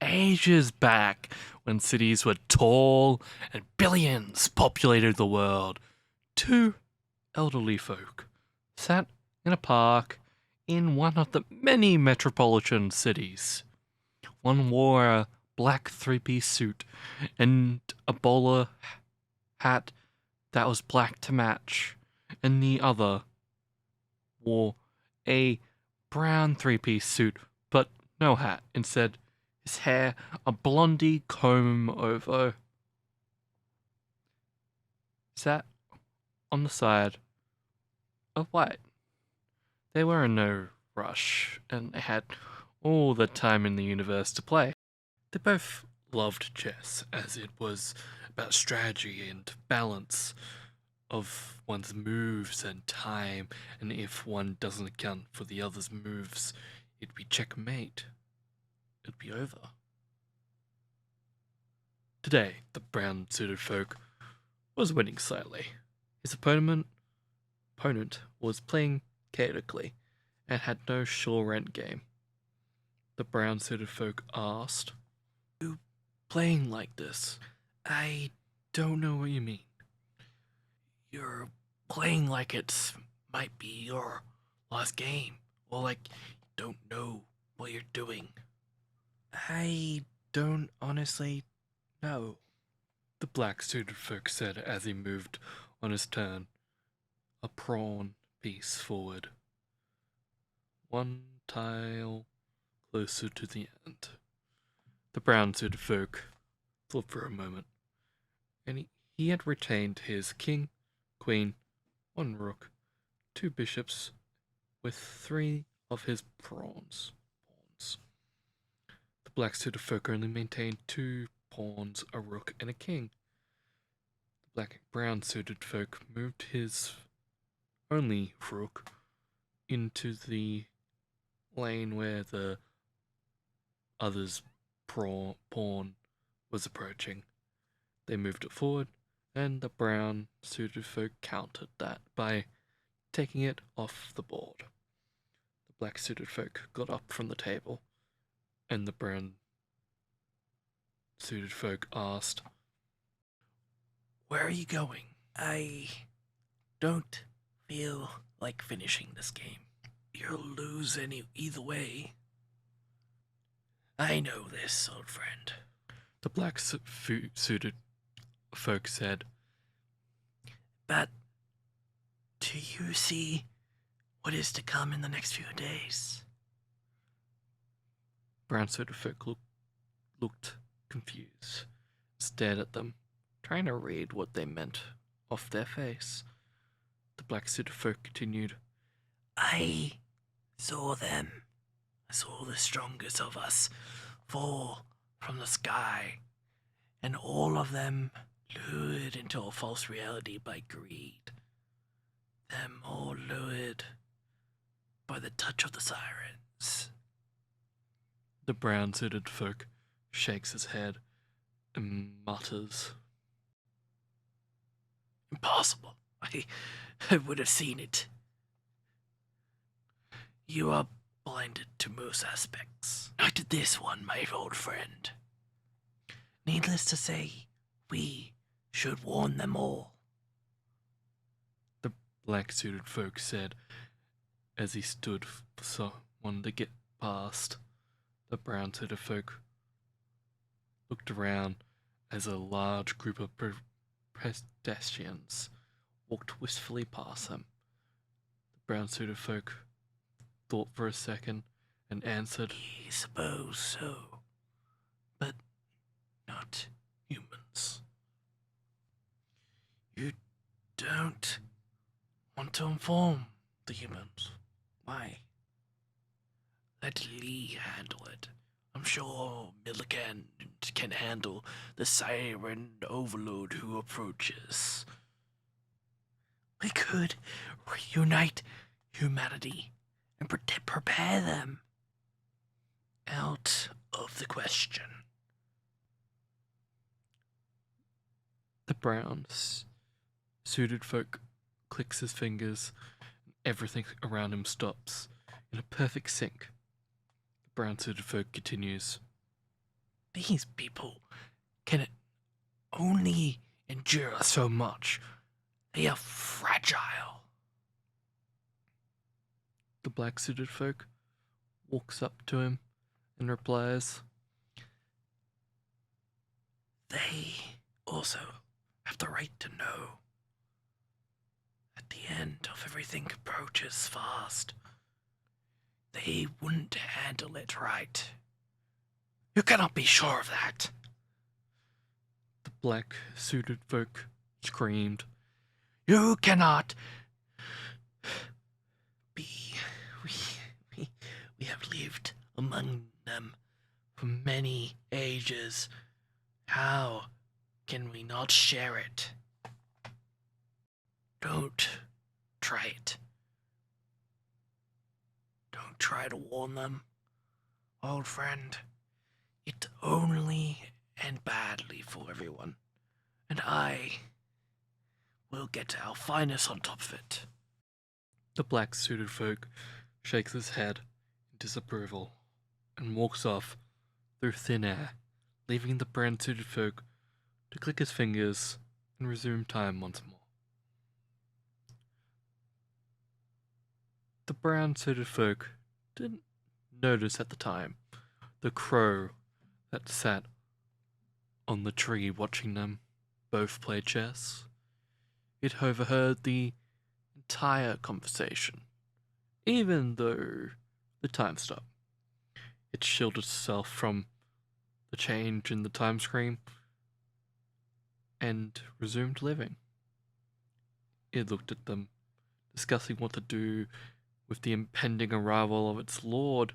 ages back when cities were tall and billions populated the world. Two elderly folk sat in a park in one of the many metropolitan cities. One wore a black three-piece suit and a bowler hat that was black to match, and the other wore a brown three-piece suit but no hat. Instead, his hair a blondie comb over. Sat on the side of white. They were in no rush, and they had all the time in the universe to play. They both loved chess, as it was about strategy and balance of one's moves and time, and if one doesn't account for the other's moves, it'd be checkmate. It'd be over. Today, the brown-suited folk was winning slightly. His opponent was playing chaotically and had no sure endgame. The brown-suited folk asked, "You playing like this? I don't know what you mean." "You're playing like it might be your last game, or like you don't know what you're doing." "I don't honestly know," the black-suited folk said as he moved on his turn, a pawn piece forward, one tile closer to the end. The brown-suited folk thought for a moment, and he had retained his king, queen, one rook, two bishops, with three of his pawns. The black-suited folk only maintained two pawns, a rook, and a king. The black-brown-suited folk moved his only rook into the lane where the other's pawn was approaching. They moved it forward, and the brown-suited folk countered that by taking it off the board. The black-suited folk got up from the table, and the brown-suited folk asked, "Where are you going?" "I don't feel like finishing this game. You'll lose either way." "I know this, old friend," the black-suited folk said. "But do you see what is to come in the next few days?" Brown-suited folk looked confused, stared at them, trying to read what they meant off their face. The black-suited folk continued, "I saw them. I saw the strongest of us fall from the sky, and all of them lured into a false reality by greed. Them all lured by the touch of the sirens." The brown-suited folk shakes his head and mutters, "Impossible. I would have seen it. You are blinded to most aspects. Not to this one, my old friend. Needless to say, we should warn them all." The black-suited folk said as he stood for someone to get past. The brown-suited folk looked around as a large group of pedestrians walked wistfully past him. The brown-suited folk thought for a second and answered, "I suppose so, but not humans." "You don't want to inform the humans? Why?" "Let Lee handle it. I'm sure Milligan can handle the siren overload who approaches." "We could reunite humanity and prepare them." "Out of the question." The brown-suited folk clicks his fingers, and everything around him stops in a perfect sync. The brown-suited folk continues, These people can only endure so much. They are fragile. The black suited folk walks up to him and replies, they also have the right to know at the end of everything approaches fast. They wouldn't handle it right. You cannot be sure of that. The black suited folk screamed, you cannot be. We have lived among them for many ages. How can we not share it? Don't try it. Don't try to warn them, old friend. It only end badly for everyone, and I will get our finest on top of it. The black suited folk shakes his head in disapproval and walks off through thin air, leaving the brown suited folk to click his fingers and resume time once more. The brown suited folk didn't notice at the time the crow that sat on the tree watching them both play chess. It overheard the entire conversation, even though the time stopped. It shielded itself from the change in the time screen and resumed living. It looked at them, discussing what to do with the impending arrival of its lord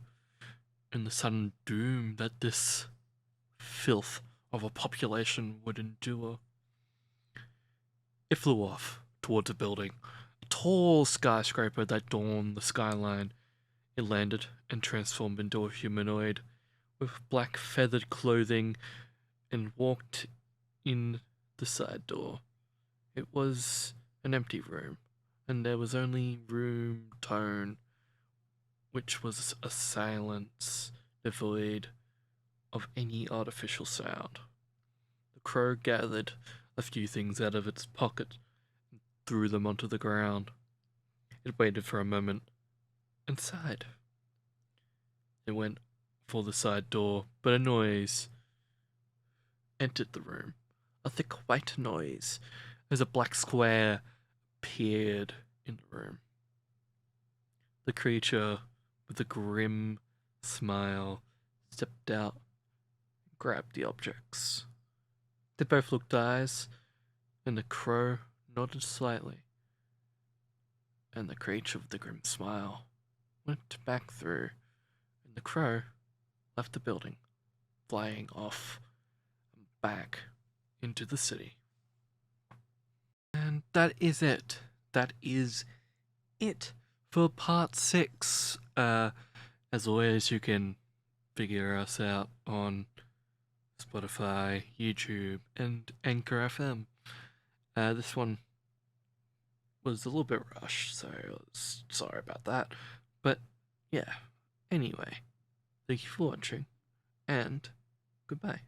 and the sudden doom that this filth of a population would endure. It flew off towards a building, a tall skyscraper that adorned the skyline. It landed and transformed into a humanoid with black feathered clothing and walked in the side door. It was an empty room, and there was only room tone, which was a silence devoid of any artificial sound. The crow gathered a few things out of its pocket and threw them onto the ground. It waited for a moment and sighed. It went for the side door, but a noise entered the room. A thick white noise, as a black square appeared in the room. The creature, with a grim smile, stepped out and grabbed the objects. They both looked eyes, and the crow nodded slightly. And the creature with the grim smile went back through, and the crow left the building, flying off and back into the city. And that is it. That is it for part 6. As always, you can figure us out on Spotify, YouTube, and Anchor FM. This one was a little bit rushed, so I was sorry about that. But yeah, anyway, thank you for watching, and goodbye.